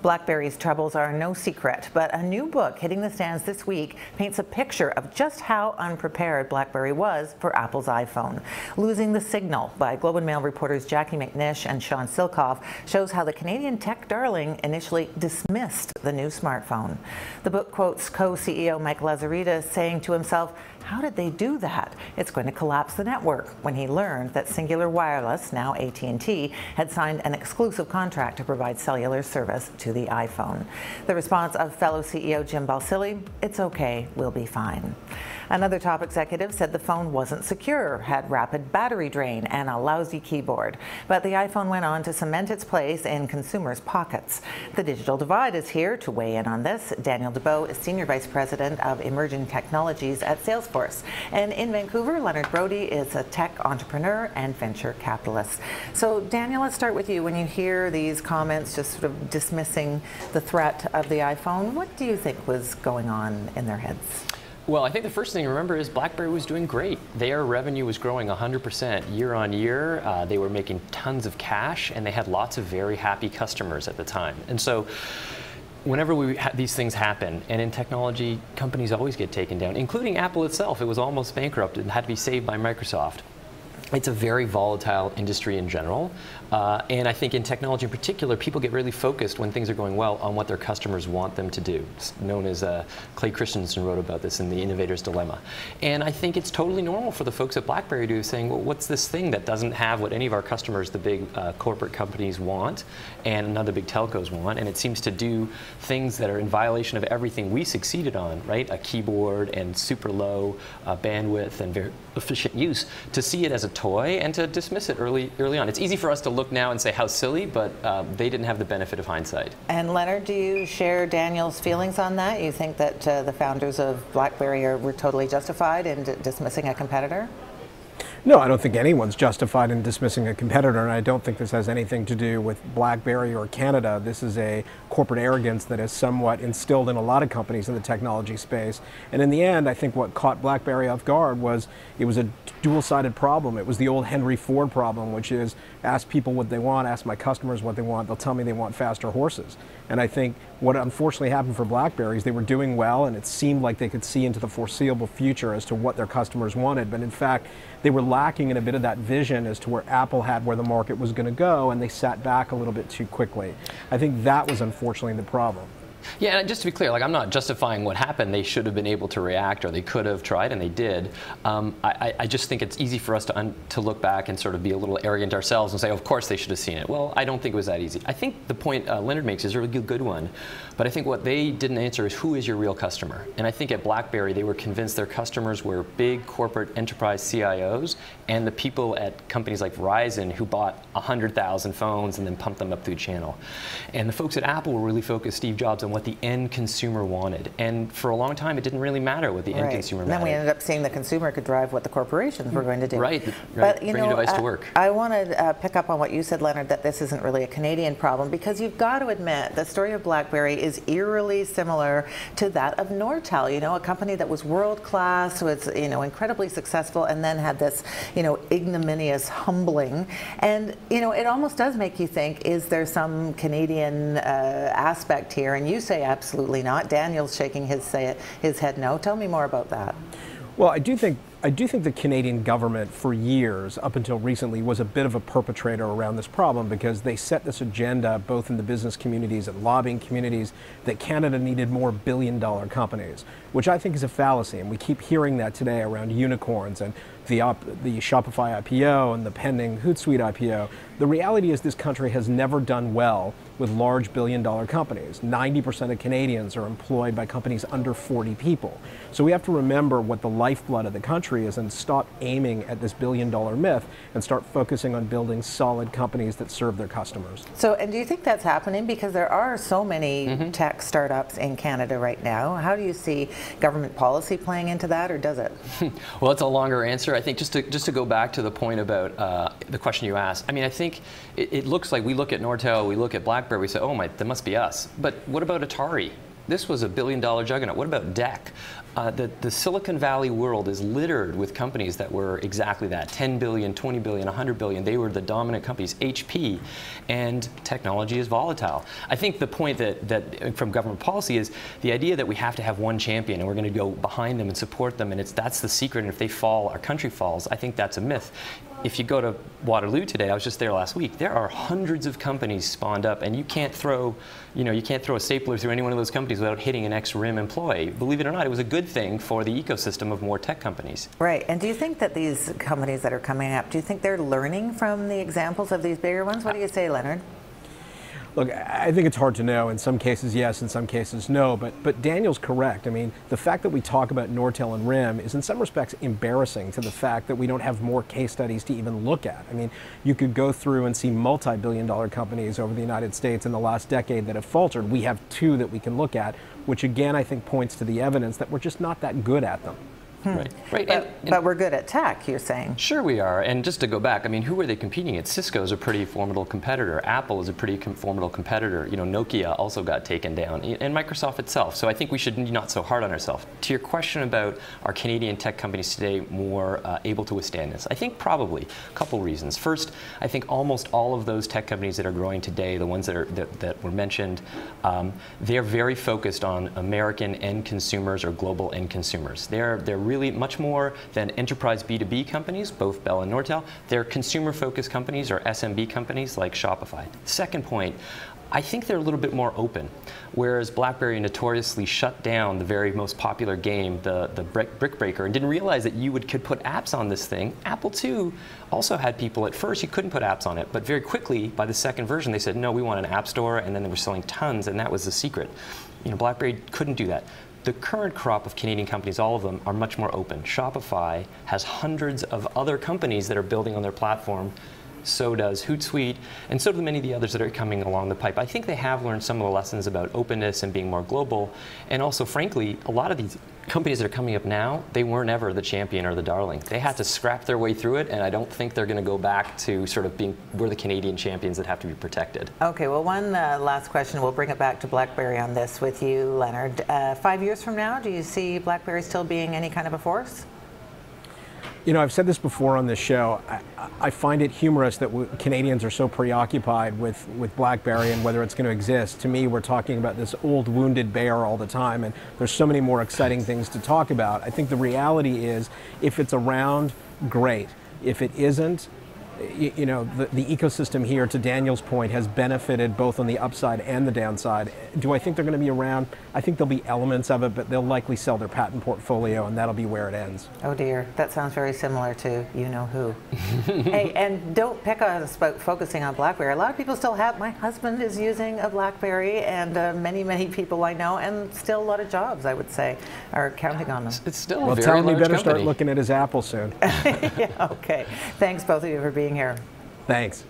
BlackBerry's troubles are no secret, but a new book hitting the stands this week paints a picture of just how unprepared BlackBerry was for Apple's iPhone. Losing the Signal by Globe and Mail reporters Jackie McNish and Sean Silkoff shows how the Canadian tech darling initially dismissed the new smartphone. The book quotes co-CEO Mike Lazaridis saying to himself, "How did they do that? It's going to collapse the network," when he learned that Singular Wireless, now AT&T, had signed an exclusive contract to provide cellular service to the iPhone. The response of fellow CEO Jim Balsillie, "It's okay, we'll be fine." Another top executive said the phone wasn't secure, had rapid battery drain, and a lousy keyboard. But the iPhone went on to cement its place in consumers' pockets. The digital divide is here. To weigh in on this, Daniel Debow is Senior Vice President of Emerging Technologies at Salesforce. And in Vancouver, Leonard Brody is a tech entrepreneur and venture capitalist. So Daniel, let's start with you. When you hear these comments just sort of dismissing the threat of the iPhone, what do you think was going on in their heads? Well, I think the first thing to remember is BlackBerry was doing great. Their revenue was growing 100% year on year. They were making tons of cash, and they had lots of very happy customers at the time. And so whenever these things happen, and in technology, companies always get taken down, including Apple itself. It was almost bankrupt and had to be saved by Microsoft. It's a very volatile industry in general, and I think in technology in particular, people get really focused when things are going well on what their customers want them to do. It's known as Clay Christensen wrote about this in The Innovator's Dilemma. And I think it's totally normal for the folks at BlackBerry to be saying, well, what's this thing that doesn't have what any of our customers, the big corporate companies want, and none of the big telcos want, and it seems to do things that are in violation of everything we succeeded on, right? A keyboard and super low bandwidth and very efficient use, to see it as a toy and to dismiss it early on. It's easy for us to look now and say how silly, but they didn't have the benefit of hindsight. And Leonard, do you share Daniel's feelings on that? You think that the founders of BlackBerry were totally justified in dismissing a competitor? No, I don't think anyone's justified in dismissing a competitor, and I don't think this has anything to do with BlackBerry or Canada. This is a corporate arrogance that is somewhat instilled in a lot of companies in the technology space. And in the end, I think what caught BlackBerry off guard was it was a dual-sided problem. It was the old Henry Ford problem, which is ask people what they want, ask my customers what they want, they'll tell me they want faster horses. And I think what unfortunately happened for BlackBerry is they were doing well, and it seemed like they could see into the foreseeable future as to what their customers wanted. But in fact, they were lacking in a bit of that vision as to where Apple had where the market was going to go, and they sat back a little bit too quickly. I think that was unfortunately the problem. Yeah, and just to be clear, like, I'm not justifying what happened. They should have been able to react, or they could have tried, and they did. I just think it's easy for us to look back and sort of be a little arrogant ourselves and say, oh, of course they should have seen it. Well, I don't think it was that easy. I think the point Leonard makes is a really good one, but I think what they didn't answer is who is your real customer? And I think at BlackBerry, they were convinced their customers were big corporate enterprise CIOs and the people at companies like Verizon who bought 100,000 phones and then pumped them up through channel. And the folks at Apple were really focused, Steve Jobs, on what the end consumer wanted. And for a long time, it didn't really matter what the end consumer wanted. Then we ended up seeing the consumer could drive what the corporations were going to do. Right, But, bring a device to work. I want to pick up on what you said, Leonard, that this isn't really a Canadian problem, because you've got to admit the story of BlackBerry is eerily similar to that of Nortel, you know, a company that was world-class, was, you know, incredibly successful, and then had this, you know, ignominious humbling. And, you know, it almost does make you think, is there some Canadian aspect here? And you say absolutely not. Daniel's shaking his head no. Tell me more about that. Well, I do think the Canadian government for years, up until recently, was a bit of a perpetrator around this problem, because they set this agenda both in the business communities and lobbying communities that Canada needed more billion-dollar companies, which I think is a fallacy. And we keep hearing that today around unicorns and the Shopify IPO and the pending Hootsuite IPO. The reality is this country has never done well with large billion-dollar companies. 90% of Canadians are employed by companies under 40 people. So we have to remember what the lifeblood of the country is and stop aiming at this billion-dollar myth and start focusing on building solid companies that serve their customers. So, and do you think that's happening? Because there are so many tech startups in Canada right now. How do you see government policy playing into that, or does it? Well, it's a longer answer. I think just to go back to the point about the question you asked, I mean, I think it looks like we look at Nortel, we look at BlackBerry, we say, oh my, that must be us. But what about Atari? This was a billion-dollar juggernaut. What about DEC? The Silicon Valley world is littered with companies that were exactly that, 10 billion, 20 billion, 100 billion. They were the dominant companies, HP, and technology is volatile. I think the point that from government policy is the idea that we have to have one champion and we're going to go behind them and support them, and that's the secret, and if they fall, our country falls. I think that's a myth. If you go to Waterloo today, I was just there last week, there are hundreds of companies spawned up, and you can't throw a stapler through any one of those companies without hitting an ex-RIM employee. Believe it or not, it was a good thing for the ecosystem of more tech companies. Right, and do you think that these companies that are coming up, do you think they're learning from the examples of these bigger ones? What do you say, Leonard? Look, I think it's hard to know. In some cases, yes. In some cases, no. But Daniel's correct. I mean, the fact that we talk about Nortel and RIM is in some respects embarrassing to the fact that we don't have more case studies to even look at. I mean, you could go through and see multi-billion-dollar companies over the United States in the last decade that have faltered. We have two that we can look at, which again, I think points to the evidence that we're just not that good at them. Right. But we're good at tech, you're saying? Sure we are. And just to go back, I mean, who are they competing against? Cisco is a pretty formidable competitor. Apple is a pretty formidable competitor. Nokia also got taken down, and Microsoft itself. So I think we should be not so hard on ourselves. To your question about are Canadian tech companies today more able to withstand this? I think probably a couple reasons. First, I think almost all of those tech companies that are growing today, the ones that were mentioned, they're very focused on American end consumers or global end consumers. They're really much more than enterprise B2B companies, both Bell and Nortel. They're consumer-focused companies or SMB companies like Shopify. Second point, I think they're a little bit more open. Whereas BlackBerry notoriously shut down the very most popular game, the Brick Breaker, and didn't realize that you could put apps on this thing. Apple too also had people, at first you couldn't put apps on it, but very quickly by the second version they said, no, we want an app store, and then they were selling tons, and that was the secret. BlackBerry couldn't do that. The current crop of Canadian companies, all of them, are much more open. Shopify has hundreds of other companies that are building on their platform. So does Hootsuite, and so do many of the others that are coming along the pipe. I think they have learned some of the lessons about openness and being more global, and also, frankly, a lot of these companies that are coming up now, they weren't ever the champion or the darling. They had to scrap their way through it, and I don't think they're going to go back to sort of being, we're the Canadian champions that have to be protected. Okay, well, one last question. We'll bring it back to BlackBerry on this with you, Leonard. 5 years from now, do you see BlackBerry still being any kind of a force? I've said this before on this show. I find it humorous that Canadians are so preoccupied with BlackBerry and whether it's going to exist. To me, we're talking about this old wounded bear all the time, and there's so many more exciting things to talk about. I think the reality is, if it's around, great. If it isn't, the ecosystem here, to Daniel's point, has benefited both on the upside and the downside. Do I think they're going to be around? I think there'll be elements of it, but they'll likely sell their patent portfolio, and that'll be where it ends. Oh dear, that sounds very similar to you-know-who. Hey, and don't pick on us about focusing on BlackBerry. A lot of people still have, my husband is using a BlackBerry, and many people I know, and still a lot of jobs, I would say, are counting on them. It's still a very large company. Well, tell him he better start looking at his Apple soon. Yeah, okay. Thanks both of you for being here. Thanks.